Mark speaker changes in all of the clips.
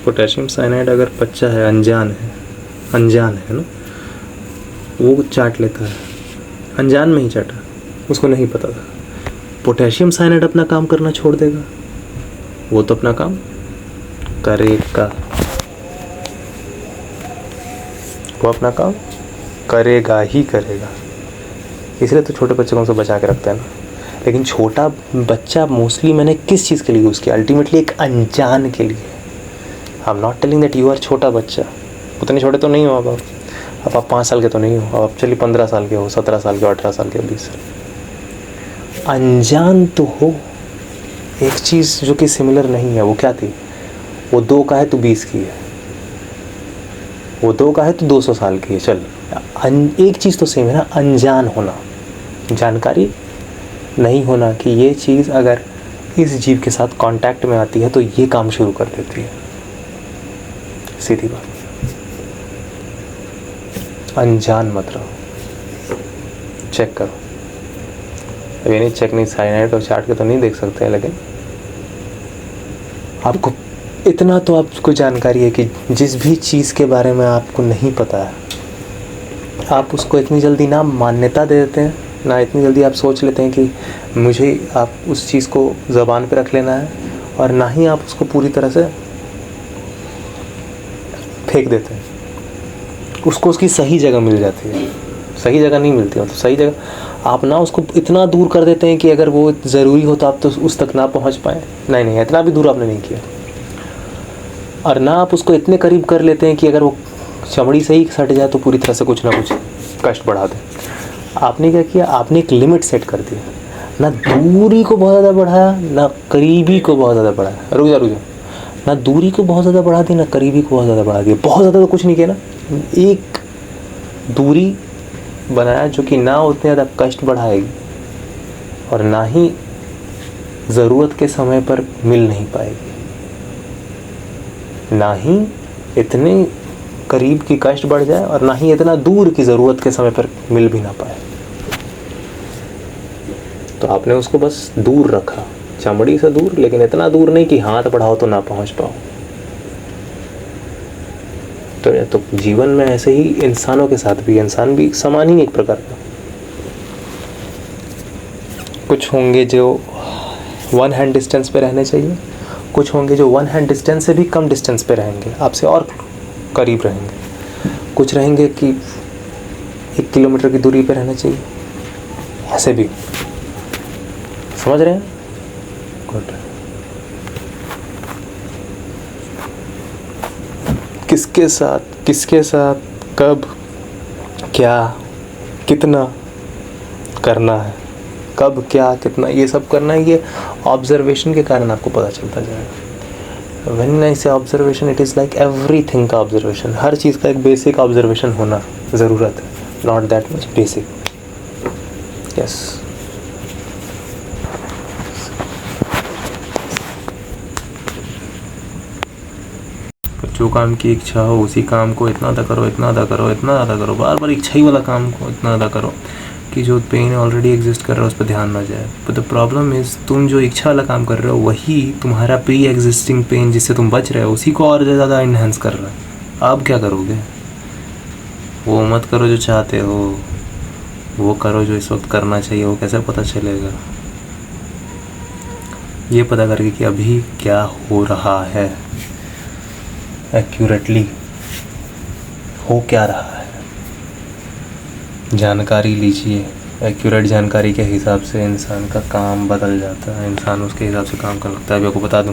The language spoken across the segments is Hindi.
Speaker 1: पोटेशियम साइनाइड अगर बच्चा है, अनजान है ना, वो चाट लेता है, अनजान में ही चाटा, उसको नहीं पता था। पोटेशियम साइनाइड अपना काम करना छोड़ देगा, वो तो अपना काम करेगा, वो अपना काम करेगा ही करेगा। इसलिए तो छोटे बच्चों को उनसे बचा के रखते हैं ना। लेकिन छोटा बच्चा मोस्टली मैंने किस चीज़ के लिए यूज़ किया? अल्टीमेटली एक अनजान के लिए। I am not telling that you are छोटा बच्चा, उतने छोटे तो नहीं हो अब आप 5 साल के तो नहीं हो, अब आप चलिए 15 साल के हो, 17 साल के, 18 साल के, 20 साल। अनजान तो हो। एक चीज़ जो कि सिमिलर नहीं है, वो क्या थी? वो 2 का है तो 20 की है, वो 2 का है तो 200 साल की है। चल, एक चीज़ तो सेम है ना, अनजान होना, जानकारी नहीं होना कि ये चीज़ अगर इस जीव के साथ कांटेक्ट में आती है तो ये काम शुरू कर देती है। सीधी बात, अनजान मत रहो। चेक करो, ये नहीं चेक नहीं, साइनाइड और चाट के तो नहीं देख सकते हैं, लेकिन आपको इतना तो आपको जानकारी है कि जिस भी चीज़ के बारे में आपको नहीं पता है, आप उसको इतनी जल्दी ना मान्यता दे देते हैं, ना इतनी जल्दी आप सोच लेते हैं कि मुझे आप उस चीज़ को ज़बान पे रख लेना है, और ना ही आप उसको पूरी तरह से फेंक देते हैं। उसको उसकी सही जगह मिल जाती है, सही जगह नहीं मिलती हो तो सही जगह आप ना उसको इतना दूर कर देते हैं कि अगर वो ज़रूरी हो तो आप तो उस तक ना पहुंच पाए। नहीं, इतना भी दूर आपने नहीं किया। और ना आप उसको इतने करीब कर लेते हैं कि अगर वो चमड़ी से ही सट जाए तो पूरी तरह से कुछ ना कुछ कष्ट बढ़ा दे। आपने क्या किया? आपने एक लिमिट सेट कर दिया, ना दूरी को बहुत ज़्यादा बढ़ाया, ना करीबी को बहुत ज़्यादा बढ़ाया। रुक जा, ना दूरी को बहुत ज़्यादा बढ़ा दी, ना करीबी को बहुत ज़्यादा बढ़ा दिया। बहुत ज़्यादा तो कुछ नहीं किया ना, एक दूरी बनाया जो कि ना उतने ज़्यादा कष्ट बढ़ाएगी और ना ही ज़रूरत के समय पर मिल नहीं पाएगी, ना ही इतने करीब की कष्ट बढ़ जाए और ना ही इतना दूर की ज़रूरत के समय पर मिल भी ना पाए। तो आपने उसको बस दूर रखा, चमड़ी से दूर, लेकिन इतना दूर नहीं कि हाथ बढ़ाओ तो ना पहुंच पाओ। तो जीवन में ऐसे ही इंसानों के साथ भी, इंसान भी समान ही एक प्रकार का। कुछ होंगे जो 1 हैंड डिस्टेंस पे रहने चाहिए, कुछ होंगे जो 1 हैंड डिस्टेंस से भी कम डिस्टेंस पे रहेंगे, आपसे और करीब रहेंगे। कुछ रहेंगे कि 1 किलोमीटर की दूरी पे रहना चाहिए, ऐसे भी। समझ रहे हैं? गुड। किसके साथ कब क्या कितना करना है, कब क्या कितना ये सब करना है, ये ऑब्जर्वेशन के कारण आपको पता चलता जाएगा। व्हेन आई से observation, it is like everything का ऑब्जर्वेशन। हर चीज़ का एक बेसिक ऑब्जर्वेशन होना ज़रूरत है, not that much basic. Yes, जो काम की इच्छा हो उसी काम को इतना ज़्यादा करो, इतना ज़्यादा करो, इतना ज़्यादा करो, बार बार इच्छा ही वाला काम को इतना ज़्यादा करो कि जो पेन ऑलरेडी एग्जिस्ट कर रहा है उस पर ध्यान ना जाए। बट द प्रॉब्लम इज़, तुम जो इच्छा वाला काम कर रहे हो वही तुम्हारा प्री एग्जिस्टिंग पेन जिससे तुम बच रहे हो उसी को और ज़्यादा इन्हेंस कर रहा है। अब क्या करोगे? वो मत करो जो चाहते हो, वो करो जो इस वक्त करना चाहिए। वो कैसे पता चलेगा? ये पता करके कि अभी क्या हो रहा है, एक्यूरेटली हो क्या रहा है, जानकारी लीजिए। एक्यूरेट जानकारी के हिसाब से इंसान का काम बदल जाता है, इंसान उसके हिसाब से काम करने लगता है। अभी आपको बता दूं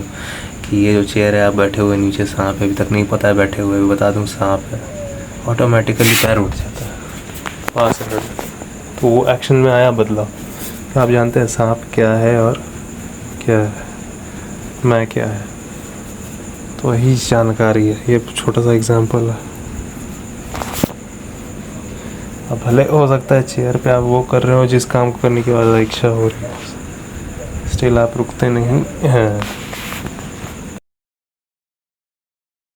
Speaker 1: कि ये जो चेयर है, आप बैठे हुए नीचे सांप है, अभी तक नहीं पता है बैठे हुए, अभी बता दूं सांप है, ऑटोमेटिकली पैर उठ जाता है वहाँ से। तो वो एक्शन में आया बदलाव। आप जानते हैं सांप क्या है और क्या है, मैं क्या है, तो वही जानकारी है। ये छोटा सा एग्जांपल है। अब भले हो सकता है चेयर पे आप वो कर रहे हो जिस काम को करने की ज़्यादा इच्छा हो रही है, स्टिल आप रुकते नहीं हैं।